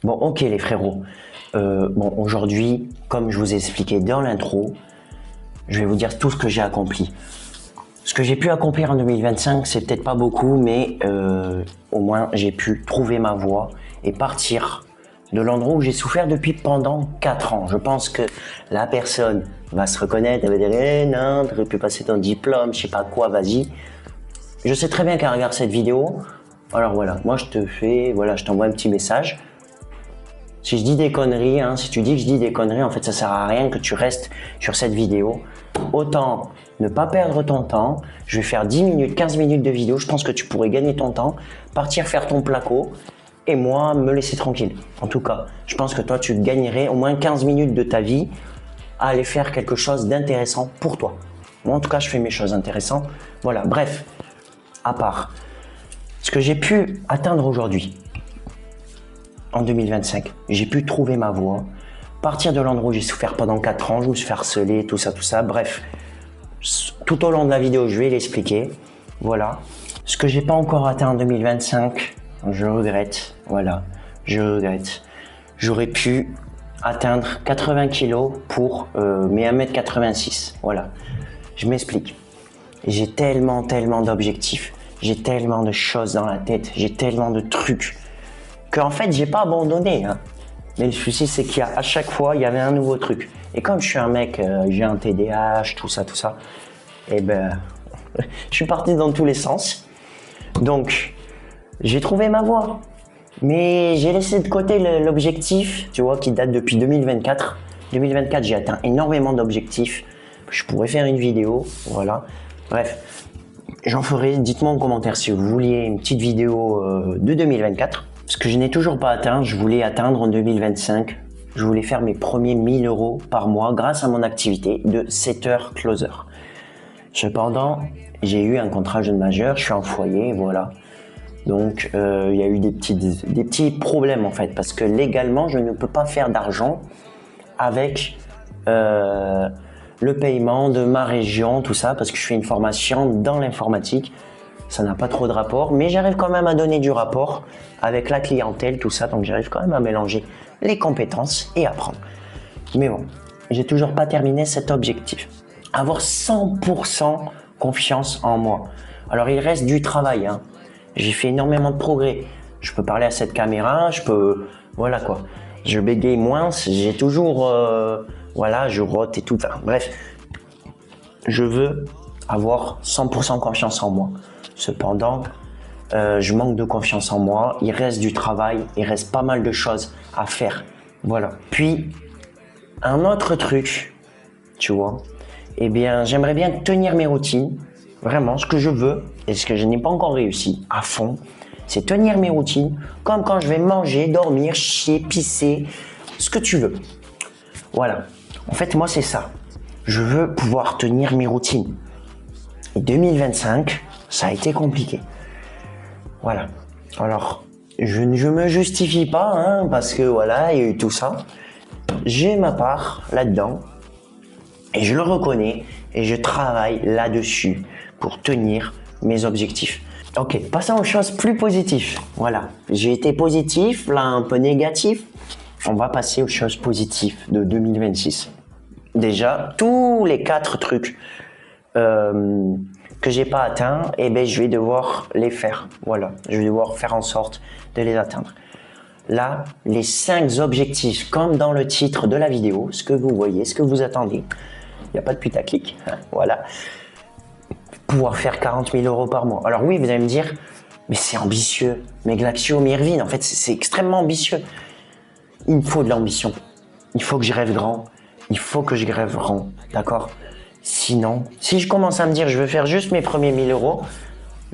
Bon, ok les frérots. Bon, aujourd'hui, comme je vous ai expliqué dans l'intro, je vais vous dire tout ce que j'ai accompli. Ce que j'ai pu accomplir en 2025, c'est peut-être pas beaucoup, mais au moins j'ai pu trouver ma voie et partir de l'endroit où j'ai souffert depuis pendant 4 ans. Je pense que la personne va se reconnaître, elle va dire eh, non, t'aurais pu passer ton diplôme, je sais pas quoi, vas-y. Je sais très bien qu'elle regarde cette vidéo. Alors voilà, moi je je t'envoie un petit message. Si je dis des conneries, si tu dis que je dis des conneries, en fait ça sert à rien que tu restes sur cette vidéo. Autant ne pas perdre ton temps. Je vais faire 10 minutes, 15 minutes de vidéo. Je pense que tu pourrais gagner ton temps, partir faire ton placo et moi me laisser tranquille. En tout cas, je pense que toi tu gagnerais au moins 15 minutes de ta vie à aller faire quelque chose d'intéressant pour toi. Moi en tout cas je fais mes choses intéressantes. Voilà, bref, à part ce que j'ai pu atteindre aujourd'hui. En 2025, j'ai pu trouver ma voie, partir de l'endroit où j'ai souffert pendant 4 ans, je me suis fait harceler, tout ça, bref. Tout au long de la vidéo, je vais l'expliquer, voilà. Ce que j'ai pas encore atteint en 2025, je regrette, voilà, je regrette. J'aurais pu atteindre 80 kilos pour mes 1m86, voilà. Je m'explique. J'ai tellement d'objectifs, j'ai tellement de choses dans la tête, j'ai tellement de trucs, qu'en fait j'ai pas abandonné mais le souci c'est qu'à chaque fois il y avait un nouveau truc et comme je suis un mec, j'ai un TDAH, tout ça et ben je suis parti dans tous les sens, donc j'ai trouvé ma voie mais j'ai laissé de côté l'objectif, tu vois, qui date depuis 2024. J'ai atteint énormément d'objectifs, je pourrais faire une vidéo, voilà, bref, j'en ferai, dites-moi en commentaire si vous vouliez une petite vidéo de 2024. Ce que je n'ai toujours pas atteint, je voulais atteindre en 2025, je voulais faire mes premiers 1000 € par mois grâce à mon activité de setter closer. Cependant, j'ai eu un contrat jeune majeur, je suis en foyer, voilà. Donc il y a eu des petits problèmes en fait, parce que légalement, je ne peux pas faire d'argent avec le paiement de ma région, tout ça, parce que je fais une formation dans l'informatique. Ça n'a pas trop de rapport, mais j'arrive quand même à donner du rapport avec la clientèle, tout ça, donc j'arrive quand même à mélanger les compétences et apprendre. Mais bon, j'ai toujours pas terminé cet objectif. Avoir 100% confiance en moi. Alors il reste du travail, J'ai fait énormément de progrès. Je peux parler à cette caméra, voilà quoi. Je bégaye moins, j'ai toujours, voilà, je rote et tout. Enfin, bref, je veux avoir 100% confiance en moi. Cependant, je manque de confiance en moi, il reste du travail, il reste pas mal de choses à faire, voilà. Puis, un autre truc, tu vois, eh bien, j'aimerais bien tenir mes routines, vraiment, ce que je veux, et ce que je n'ai pas encore réussi à fond, c'est tenir mes routines, comme quand je vais manger, dormir, chier, pisser, ce que tu veux. Voilà, en fait, moi, c'est ça. Je veux pouvoir tenir mes routines. Et 2025, ça a été compliqué. Voilà. Alors, je ne me justifie pas, parce que voilà, il y a eu tout ça. J'ai ma part là-dedans et je le reconnais et je travaille là-dessus pour tenir mes objectifs. Ok, passons aux choses plus positives. Voilà, j'ai été positif, là un peu négatif. On va passer aux choses positives de 2026. Déjà, tous les 4 trucs que j'ai pas atteint, je vais devoir les faire. Voilà, je vais devoir faire en sorte de les atteindre. Là, les 5 objectifs, comme dans le titre de la vidéo, ce que vous voyez, ce que vous attendez. Il n'y a pas de putaclic, voilà. Pouvoir faire 40 000 € par mois. Alors oui, vous allez me dire, mais c'est ambitieux. Mais Glaxio, mais Irvine, en fait, c'est extrêmement ambitieux. Il me faut de l'ambition. Il faut que je rêve grand. Il faut que je rêve grand, d'accord? Sinon, si je commence à me dire je veux faire juste mes premiers 1000 €,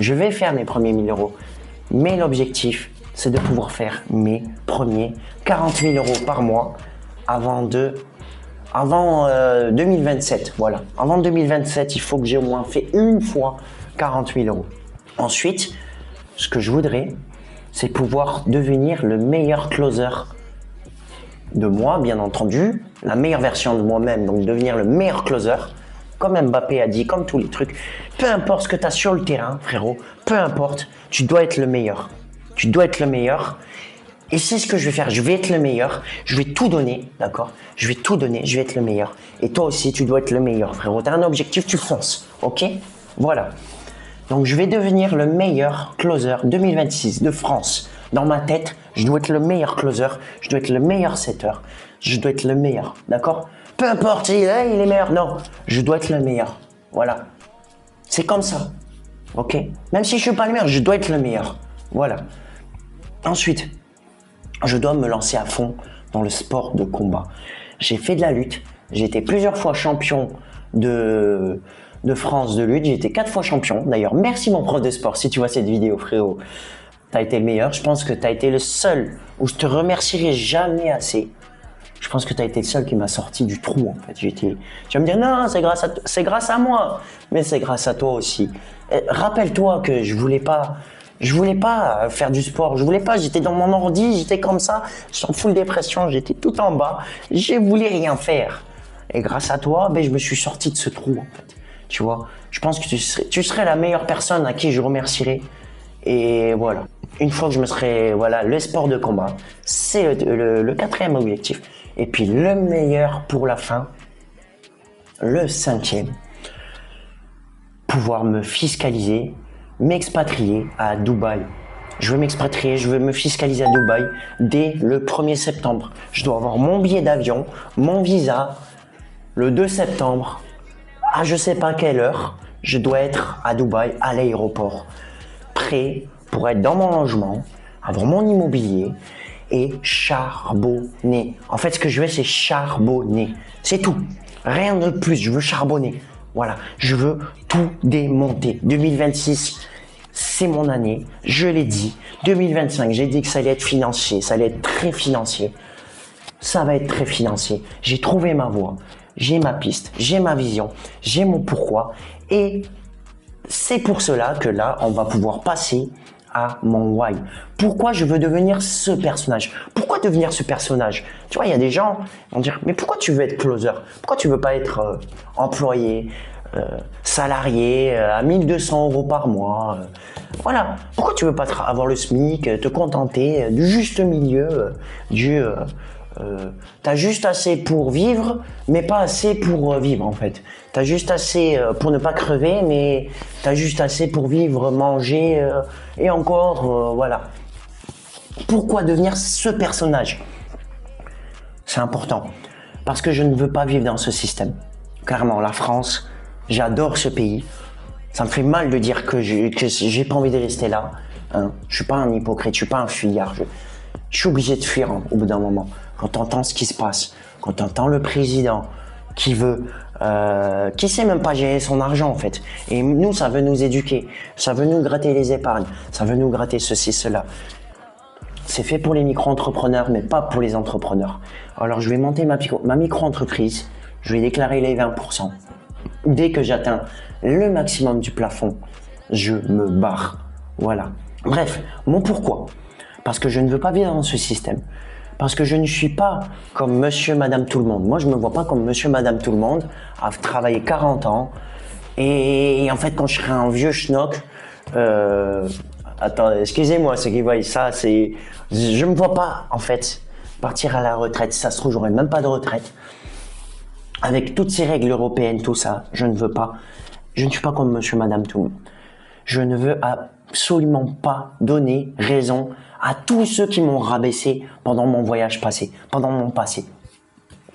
je vais faire mes premiers 1000 €. Mais l'objectif, c'est de pouvoir faire mes premiers 40 000 € par mois avant 2027. Voilà, avant 2027, il faut que j'ai au moins fait une fois 40 000 €. Ensuite, ce que je voudrais, c'est pouvoir devenir le meilleur closer de moi, bien entendu, la meilleure version de moi-même, donc devenir le meilleur closer, comme Mbappé a dit, comme tous les trucs. Peu importe ce que tu as sur le terrain, frérot, peu importe, tu dois être le meilleur. Tu dois être le meilleur Et c'est ce que je vais faire. Je vais être le meilleur. Je vais tout donner, d'accord? Je vais tout donner. Je vais être le meilleur. Et toi aussi, tu dois être le meilleur, frérot. T'as un objectif, tu fonces, ok? Voilà. Donc, je vais devenir le meilleur closer 2026 de France. Dans ma tête, je dois être le meilleur closer. Je dois être le meilleur setter. Je dois être le meilleur, d'accord? Peu importe, il est meilleur. Non, je dois être le meilleur. Voilà. C'est comme ça, ok? Même si je suis pas le meilleur, je dois être le meilleur. Voilà. Ensuite, je dois me lancer à fond dans le sport de combat. J'ai fait de la lutte. J'ai été plusieurs fois champion de France de lutte. J'ai été 4 fois champion. D'ailleurs, merci mon prof de sport. Si tu vois cette vidéo, frérot, t'as été le meilleur. Je pense que t'as été le seul où je te remercierai jamais assez. Je pense que t'as été le seul qui m'a sorti du trou, en fait. Tu vas me dire, non, c'est grâce à moi. Mais c'est grâce à toi aussi. Rappelle-toi que je voulais pas faire du sport. J'étais dans mon ordi, j'étais comme ça. J'étais en full dépression, j'étais tout en bas. Je voulais rien faire. Et grâce à toi, je me suis sorti de ce trou, en fait. Tu vois, je pense que tu serais la meilleure personne à qui je remercierais. Et voilà. Une fois que je me serais, voilà, le sport de combat, c'est le 4e objectif. Et puis le meilleur pour la fin, le 5e, pouvoir me fiscaliser, m'expatrier à Dubaï. Je veux m'expatrier, je veux me fiscaliser à Dubaï dès le 1er septembre. Je dois avoir mon billet d'avion, mon visa, le 2 septembre, à je sais pas quelle heure, je dois être à Dubaï, à l'aéroport, prêt pour être dans mon logement, avoir mon immobilier et charbonner. En fait, ce que je veux, c'est charbonner. C'est tout. Rien de plus. Je veux charbonner. Voilà. Je veux tout démonter. 2026, c'est mon année. Je l'ai dit. 2025, j'ai dit que ça allait être financier. Ça allait être très financier. Ça va être très financier. J'ai trouvé ma voie. J'ai ma piste. J'ai ma vision. J'ai mon pourquoi. Et c'est pour cela que là, on va pouvoir passer à mon why. Pourquoi je veux devenir ce personnage? Pourquoi devenir ce personnage? Tu vois, il y a des gens qui vont dire, mais pourquoi tu veux être closer? Pourquoi tu veux pas être employé, salarié à 1200 € par mois? Voilà. Pourquoi tu veux pas avoir le SMIC, te contenter du juste milieu, t'as juste assez pour vivre, mais pas assez pour vivre en fait. T'as juste assez pour ne pas crever, mais t'as juste assez pour vivre, manger et encore, voilà. Pourquoi devenir ce personnage? C'est important. Parce que je ne veux pas vivre dans ce système. Clairement, la France, j'adore ce pays. Ça me fait mal de dire que j'ai pas envie de rester là. Hein. Je suis pas un hypocrite, je suis pas un fuyard. Je suis obligé de fuir au bout d'un moment. Quand t'entends ce qui se passe, quand t'entends le président qui sait même pas gérer son argent en fait. Et nous, ça veut nous éduquer, ça veut nous gratter les épargnes, ça veut nous gratter ceci, cela. C'est fait pour les micro-entrepreneurs, mais pas pour les entrepreneurs. Alors, je vais monter ma micro-entreprise, je vais déclarer les 20%. Dès que j'atteins le maximum du plafond, je me barre. Voilà. Bref, mon pourquoi. Parce que je ne veux pas vivre dans ce système. Parce que je ne suis pas comme monsieur, madame, tout le monde. Moi, je me vois pas comme monsieur, madame, tout le monde, à travailler 40 ans. Et en fait, quand je serai un vieux schnock, attends, excusez-moi, ceux qui voient ça, je me vois pas, en fait, partir à la retraite. Si ça se trouve, j'aurai même pas de retraite. Avec toutes ces règles européennes, tout ça, je ne veux pas. Je ne suis pas comme monsieur, madame, tout le monde. Je ne veux absolument pas donner raison à tous ceux qui m'ont rabaissé pendant mon voyage passé, pendant mon passé.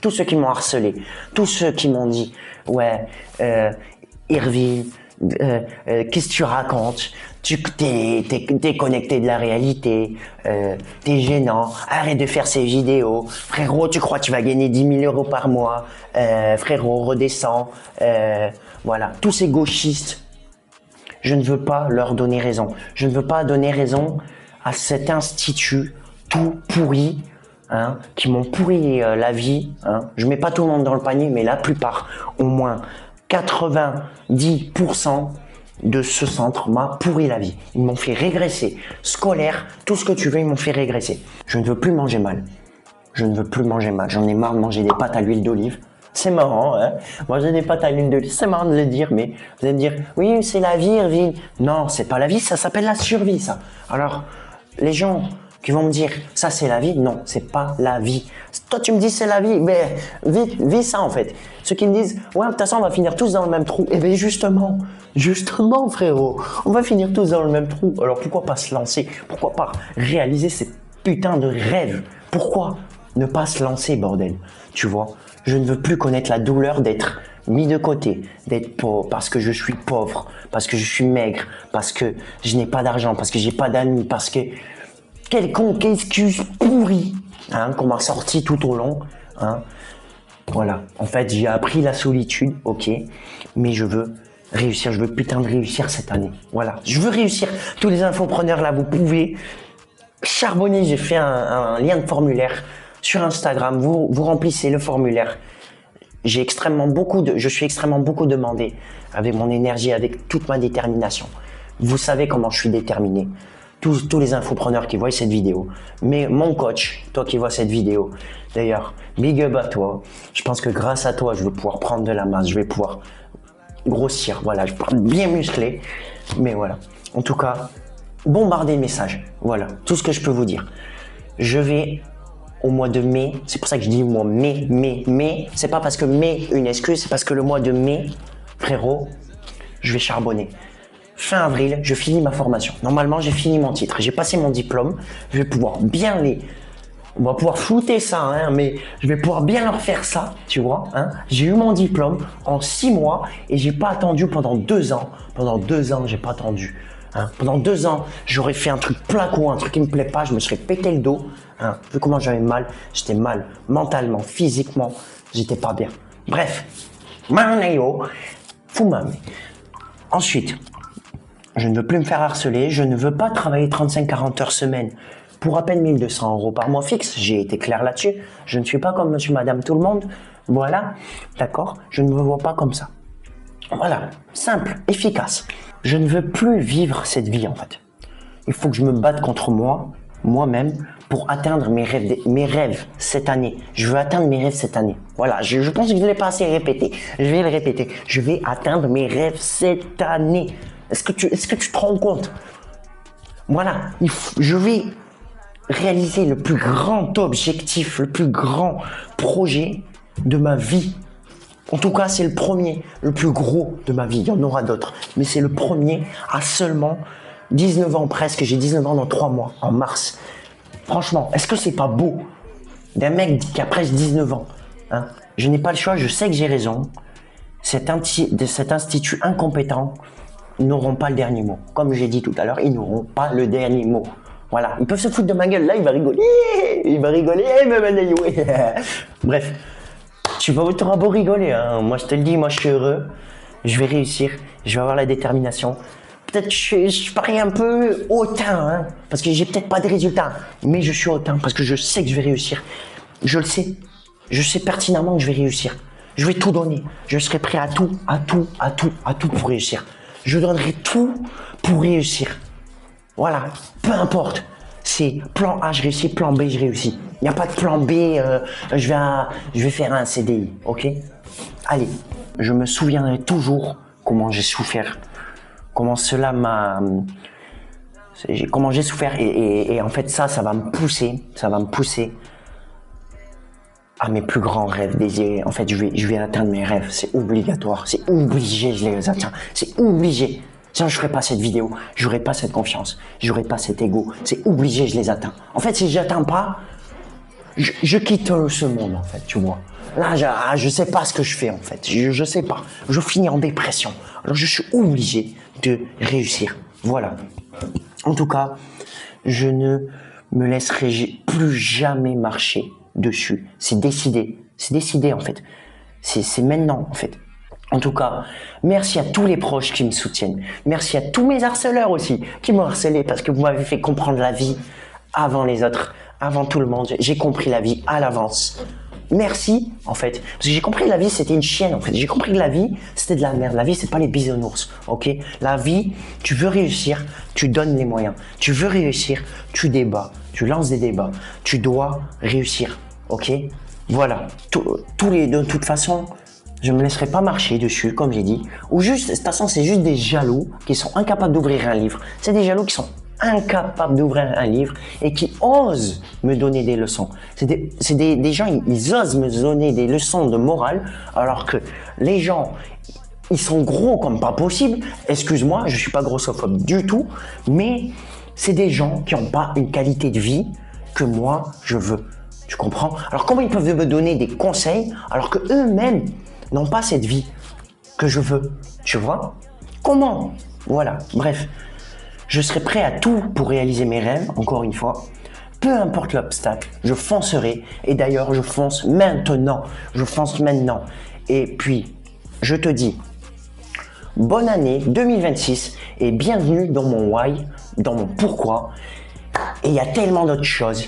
Tous ceux qui m'ont harcelé, tous ceux qui m'ont dit, ouais, Irvine, qu'est-ce que tu racontes? T'es déconnecté de la réalité, t'es gênant, arrête de faire ces vidéos, frérot, tu crois que tu vas gagner 10 000 € par mois, frérot, redescends, voilà, tous ces gauchistes, je ne veux pas leur donner raison, je ne veux pas donner raison à cet institut tout pourri, hein, qui m'ont pourri la vie, hein. Je mets pas tout le monde dans le panier, mais la plupart, au moins 90% de ce centre m'a pourri la vie. Ils m'ont fait régresser. Scolaire, tout ce que tu veux, ils m'ont fait régresser. Je ne veux plus manger mal. Je ne veux plus manger mal. J'en ai marre de manger des pâtes à l'huile d'olive. C'est marrant, hein? Manger des pâtes à l'huile d'olive, c'est marrant de le dire, mais vous allez me dire, oui, c'est la vie, Irvine. Non, c'est pas la vie, ça s'appelle la survie, ça. Alors, les gens qui vont me dire ça c'est la vie. Non, c'est pas la vie. Toi tu me dis c'est la vie, mais vis ça en fait. Ceux qui me disent ouais de toute façon on va finir tous dans le même trou. Eh bien justement frérot, on va finir tous dans le même trou. Alors pourquoi pas se lancer? Pourquoi pas réaliser ces putains de rêves? Pourquoi ne pas se lancer bordel? Tu vois, je ne veux plus connaître la douleur d'être mis de côté, d'être pauvre, parce que je suis pauvre, parce que je suis maigre, parce que je n'ai pas d'argent, parce que j'ai pas d'amis, parce que quelconque excuse pourrie qu'on m'a sorti tout au long. Voilà, en fait j'ai appris la solitude, ok, mais je veux réussir, je veux putain de réussir cette année. Voilà, je veux réussir. Tous les infopreneurs là, vous pouvez charbonner. J'ai fait un lien de formulaire sur Instagram, vous remplissez le formulaire. Je suis extrêmement beaucoup demandé avec mon énergie, avec toute ma détermination. Vous savez comment je suis déterminé. Tous les infopreneurs qui voient cette vidéo, mais mon coach, toi qui vois cette vidéo, d'ailleurs, big up à toi. Je pense que grâce à toi, je vais pouvoir prendre de la masse, je vais pouvoir grossir, voilà, je vais pouvoir bien muscler. Mais voilà, en tout cas, bombarder le message. Voilà, tout ce que je peux vous dire. Je vais au mois de mai, c'est pour ça que je dis moi mai, c'est pas parce que mai une excuse, c'est parce que le mois de mai, frérot, je vais charbonner. Fin avril, je finis ma formation. Normalement, j'ai fini mon titre, j'ai passé mon diplôme, je vais pouvoir bien on va pouvoir flouter ça, mais je vais pouvoir bien leur faire ça, tu vois. J'ai eu mon diplôme en 6 mois et j'ai pas attendu pendant 2 ans. Pendant 2 ans, j'ai pas attendu. Pendant 2 ans, j'aurais fait un truc placo, un truc qui me plaît pas, je me serais pété le dos. Vu comment j'avais mal, j'étais mal mentalement, physiquement, j'étais pas bien. Bref, fumame. Ensuite, je ne veux plus me faire harceler, je ne veux pas travailler 35-40 heures semaine pour à peine 1200 € par mois fixe. J'ai été clair là-dessus. Je ne suis pas comme monsieur, madame, tout le monde. Voilà, d'accord? Je ne me vois pas comme ça. Voilà, simple, efficace. Je ne veux plus vivre cette vie en fait. Il faut que je me batte contre moi-même, pour atteindre mes rêves cette année. Je veux atteindre mes rêves cette année. Voilà, je pense que je ne l'ai pas assez répété. Je vais le répéter. Je vais atteindre mes rêves cette année. Est-ce que tu te rends compte? Voilà, je vais réaliser le plus grand objectif, le plus grand projet de ma vie. En tout cas, c'est le premier, le plus gros de ma vie. Il y en aura d'autres. Mais c'est le premier à seulement 19 ans presque. J'ai 19 ans dans 3 mois, en mars. Franchement, est-ce que c'est pas beau d'un mec qui a presque 19 ans? Je n'ai pas le choix, je sais que j'ai raison. Cet institut incompétent n'auront pas le dernier mot. Comme j'ai dit tout à l'heure, ils n'auront pas le dernier mot. Voilà, ils peuvent se foutre de ma gueule. Là, il va rigoler. Bref, tu auras beau rigoler. Moi, je te le dis, moi, je suis heureux. Je vais réussir. Je vais avoir la détermination. Peut-être que je parie un peu hautain, parce que j'ai peut-être pas de résultats, mais je suis hautain parce que je sais que je vais réussir. Je le sais. Je sais pertinemment que je vais réussir. Je vais tout donner. Je serai prêt à tout pour réussir. Je donnerai tout pour réussir. Voilà. Peu importe. C'est plan A, je réussis, plan B, je réussis. Il n'y a pas de plan B, je vais faire un CDI, ok? Allez, je me souviendrai toujours comment j'ai souffert. Comment j'ai souffert et en fait ça va me pousser à mes plus grands rêves, désirs. En fait, je vais atteindre mes rêves, c'est obligatoire, c'est obligé, je les atteins, c'est obligé. Sinon, je ferais pas cette vidéo, j'aurais pas cette confiance, j'aurais pas cet ego, c'est obligé, je les atteins. En fait, si j'atteins pas, je quitte ce monde, en fait, tu vois. Là, je sais pas ce que je fais, en fait, je sais pas, je finis en dépression. Alors, je suis obligé de réussir. Voilà. En tout cas, je ne me laisserai plus jamais marcher dessus. C'est décidé. C'est décidé, en fait. C'est maintenant, en fait. En tout cas, merci à tous les proches qui me soutiennent. Merci à tous mes harceleurs aussi qui m'ont harcelé parce que vous m'avez fait comprendre la vie avant les autres, avant tout le monde. J'ai compris la vie à l'avance. Merci, en fait. Parce que j'ai compris que la vie, c'était une chienne, en fait. J'ai compris que la vie, c'était de la merde. La vie, c'est pas les bisounours, ok? La vie, tu veux réussir, tu donnes les moyens. Tu veux réussir, tu débats. Tu lances des débats. Tu dois réussir, ok? Voilà. De toute façon, je me laisserai pas marcher dessus, comme j'ai dit. Ou juste, de toute façon, c'est juste des jaloux qui sont incapables d'ouvrir un livre. C'est des jaloux qui sont incapables d'ouvrir un livre et qui osent me donner des leçons. C'est des gens, ils osent me donner des leçons de morale, alors que les gens, ils sont gros comme pas possible. Excuse-moi, je suis pas grossophobe du tout, mais c'est des gens qui n'ont pas une qualité de vie que moi, je veux. Tu comprends? Alors comment ils peuvent me donner des conseils alors que eux-mêmes n'ont pas cette vie que je veux? Tu vois? Comment? Voilà, bref. Je serai prêt à tout pour réaliser mes rêves, encore une fois. Peu importe l'obstacle, je foncerai. Et d'ailleurs, je fonce maintenant. Je fonce maintenant. Et puis, je te dis, bonne année 2026 et bienvenue dans mon why, dans mon pourquoi. Et il y a tellement d'autres choses.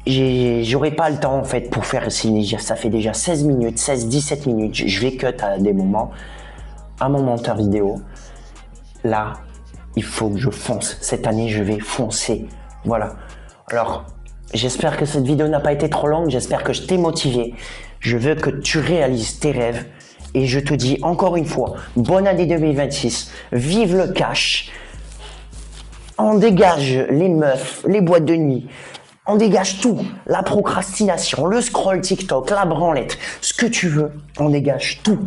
J'aurais pas le temps en fait pour faire ça fait déjà 16 minutes, 17 minutes. Je vais cut à des moments à mon monteur vidéo. Là, il faut que je fonce. Cette année, je vais foncer. Voilà. Alors, j'espère que cette vidéo n'a pas été trop longue. J'espère que je t'ai motivé. Je veux que tu réalises tes rêves. Et je te dis encore une fois, bonne année 2026. Vive le cash. On dégage les meufs, les boîtes de nuit. On dégage tout. La procrastination, le scroll TikTok, la branlette. Ce que tu veux, on dégage tout.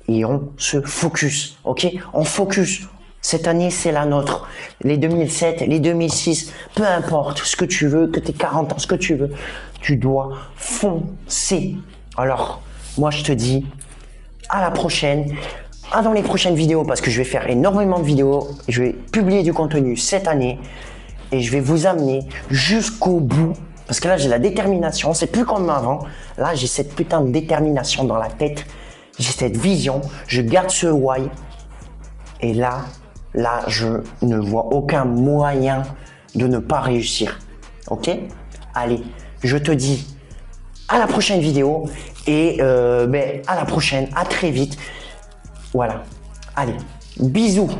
Et on se focus. Ok? On focus. Cette année, c'est la nôtre. Les 2007, les 2006, peu importe ce que tu veux, que tu aies 40 ans, ce que tu veux, tu dois foncer. Alors, moi, je te dis à la prochaine, dans les prochaines vidéos, parce que je vais faire énormément de vidéos. Je vais publier du contenu cette année et je vais vous amener jusqu'au bout. Parce que là, j'ai la détermination. C'est plus comme avant. Là, j'ai cette putain de détermination dans la tête. J'ai cette vision. Je garde ce why. Et là, je ne vois aucun moyen de ne pas réussir. Ok? Allez, je te dis à la prochaine vidéo et à la prochaine, à très vite. Voilà. Allez, bisous.